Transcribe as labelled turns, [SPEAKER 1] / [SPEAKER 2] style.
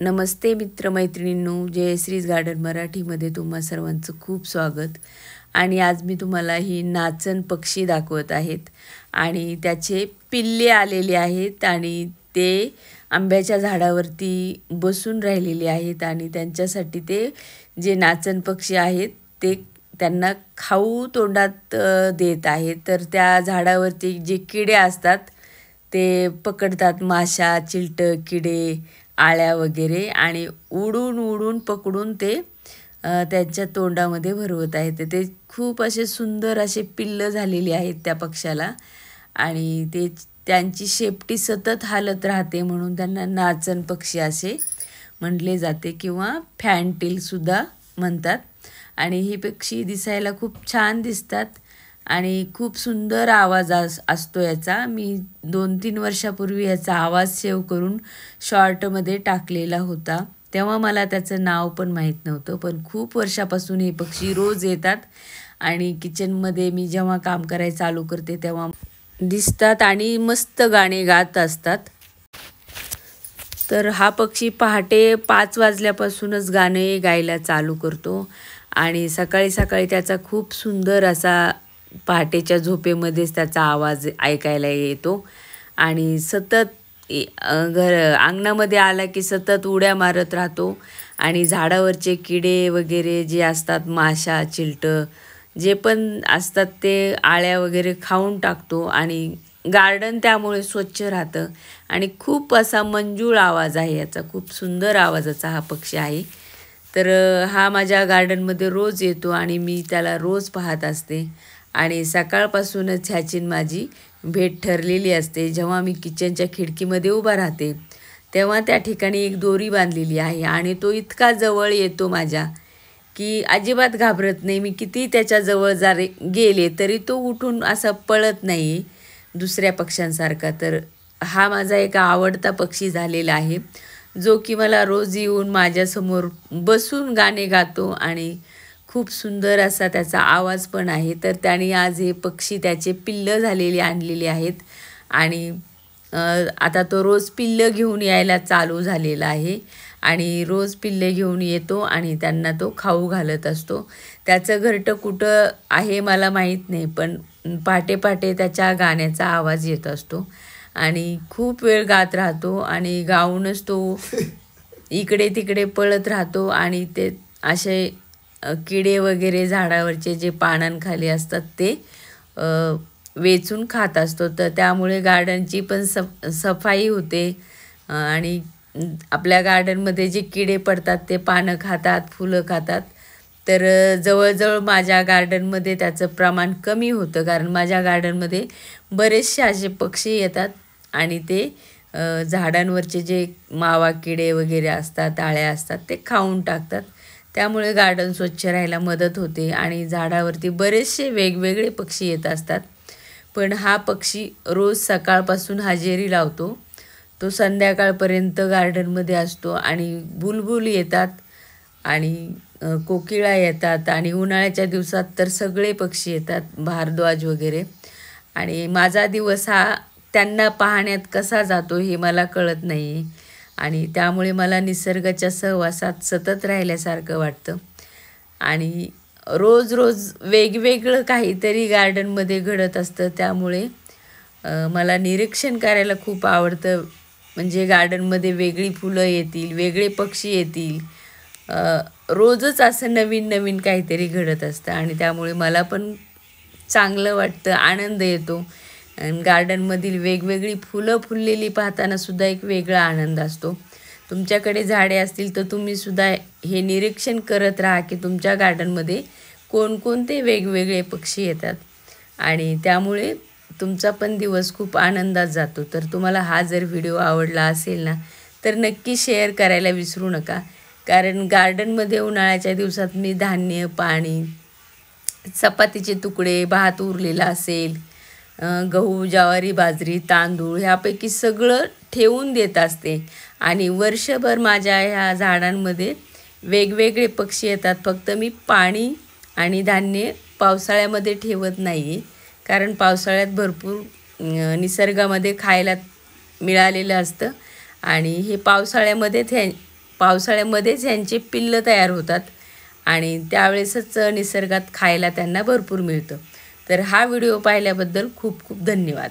[SPEAKER 1] नमस्ते मित्रमैत्रिणींनो, जयश्रीज garden मराठीमध्ये तुम्हा सर्वांचं खूप स्वागत. आणि आज मी तुम्हाला ही नाचण पक्षी दाखवत आहेत आणि त्याचे पिल्ले आलेले आहेत आणि ते आंब्याच्या झाडावरती बसून राहिलेले आहेत आणि त्यांच्यासाठी ते जे नाचण पक्षी आहेत ते त्यांना खाऊ तोंडात देत आहेत. तर त्या झाडावरती जे किडे असतात ते पकडतात, माशा, चिलटं, किडे, आळ्या वगैरे, आणि उडून उडून पकडून ते त्यांच्या तोंडामध्ये भरवत आहेत. ते खूप असे सुंदर असे पिल्लं झालेली आहेत त्या पक्ष्याला आणि ते त्यांची शेपटी सतत हालत राहते म्हणून त्यांना नाचण पक्षी असे म्हटले जाते किंवा फॅनटेलसुद्धा म्हणतात. आणि ही पक्षी दिसायला खूप छान दिसतात आणि खूप सुंदर आवाज असतो याचा. मी 2-3 वर्षापूर्वी याचा आवाज सेव्ह करून शॉर्टमध्ये टाकलेला होता. तेव्हा मला त्याचं नाव पण माहीत नव्हतं, पण खूप वर्षापासून हे पक्षी रोज येतात आणि किचनमध्ये मी जेव्हा काम करायला चालू करते तेव्हा दिसतात आणि मस्त गाणे गात असतात. तर हा पक्षी पहाटे 5 वाजल्यापासूनच गाणे गायला चालू करतो आणि सकाळी सकाळी त्याचा खूप सुंदर असा पहाटेच्या झोपेमध्येच त्याचा आवाज ऐकायला येतो आणि सतत अंगणामध्ये आला की सतत उड्या मारत राहतो आणि झाडावरचे किडे वगैरे जे असतात, माशा, चिलटं जे पण असतात ते आळ्या वगैरे खाऊन टाकतो आणि गार्डन त्यामुळे स्वच्छ राहतं आणि खूप असा मंजूळ आवाज आहे याचा. खूप सुंदर आवाजाचा हा पक्षी आहे. तर हा माझ्या गार्डनमध्ये रोज येतो आणि मी त्याला रोज पाहत असते आणि सकाळपासूनच ह्याची माझी भेट ठरलेली असते. जेव्हा मी किचनच्या खिडकीमध्ये उभा राहते तेव्हा त्या ठिकाणी एक दोरी बांधलेली आहे आणि तो इतका जवळ येतो माझ्या की अजिबात घाबरत नाही. मी किती त्याच्याजवळ गेले तरी तो उठून असा पळत नाही दुसऱ्या पक्ष्यांसारखा. तर हा माझा एक आवडता पक्षी झालेला आहे जो की मला रोज येऊन माझ्यासमोर बसून गाणे गातो आणि खूप सुंदर असा त्याचा आवाज पण आहे. तर त्याने आज हे पक्षी त्याचे पिल्लं झालेले आणलेले आहेत आणि आता तो रोज पिल्लं घेऊन यायला चालू झालेला आहे आणि रोज पिल्ले घेऊन येतो आणि त्यांना तो खाऊ घालत असतो. त्याचं घरटं कुठं आहे मला माहीत नाही, पण पहाटे पहाटे त्याच्या गाण्याचा आवाज येत असतो आणि खूप वेळ गात राहतो आणि गाऊनच तो इकडे तिकडे पळत राहतो आणि ते असे किडे वगैरे झाडावरचे जे पानांखाली असतात ते वेचून खात असतो. तर त्यामुळे गार्डनची पण सफाई होते आणि आपल्या गार्डनमध्ये जे किडे पडतात ते पानं खातात, फुलं खातात. तर जवळजवळ माझ्या गार्डनमध्ये त्याचं प्रमाण कमी होतं कारण माझ्या गार्डनमध्ये बरेचसे असे पक्षी येतात आणि ते झाडांवरचे जे मावा किडे वगैरे असतात, आळ्या असतात ते खाऊन टाकतात. त्यामुळे गार्डन स्वच्छ राहायला मदत होते आणि झाडावरती बरेचसे वेगवेगळे पक्षी येत असतात. पण हा पक्षी रोज सकाळपासून हजेरी लावतो. तो संध्याकाळपर्यंत गार्डनमध्ये असतो आणि बुलबुल येतात आणि कोकिळा येतात आणि उन्हाळ्याच्या दिवसात तर सगळे पक्षी येतात, भारद्वाज वगैरे. आणि माझा दिवस हा त्यांना पाहण्यात कसा जातो हे मला कळत नाही आणि त्यामुळे मला निसर्गाच्या सहवासात सतत राहिल्यासारखं वाटतं आणि रोज रोज वेगवेगळं काहीतरी गार्डनमध्ये घडत असतं. त्यामुळे मला निरीक्षण करायला खूप आवडतं. म्हणजे गार्डनमध्ये वेगळी फुलं येतील, वेगळे पक्षी येतील, रोजच असं नवीन नवीन काहीतरी घडत असतं आणि त्यामुळे मला पण चांगलं वाटतं, आनंद येतो. गार्डनमधील वेगवेगळी फुलं फुललेली पाहताना सुद्धा एक वेगळा आनंद असतो. तुमच्याकडे झाडे असतील तर तुम्हीसुद्धा हे निरीक्षण करत राहा की तुमच्या गार्डनमध्ये कोणकोणते वेगवेगळे पक्षी येतात आणि त्यामुळे तुमचा पण दिवस खूप आनंदात जातो. तर तुम्हाला हा जर व्हिडिओ आवडला असेल ना तर नक्की शेअर करायला विसरू नका. कारण गार्डनमध्ये उन्हाळ्याच्या दिवसात मी धान्य, पाणी, चपातीचे तुकडे, भात उरलेला असेल, गहू, ज्वारी, बाजरी, तांदूळ ह्यापैकी सगळं ठेवून देत असते आणि वर्षभर माझ्या ह्या झाडांमध्ये वेगवेगळे पक्षी येतात. फक्त मी पाणी आणि धान्य पावसाळ्यामध्ये ठेवत नाही कारण पावसाळ्यात भरपूर निसर्गामध्ये खायला मिळालेलं असतं आणि हे पावसाळ्यामध्येच ह्यांचे पिल्लं तयार होतात आणि त्यावेळेसच निसर्गात खायला त्यांना भरपूर मिळतं. तर हा व्हिडिओ पाहिल्याबद्दल खूप खूप धन्यवाद.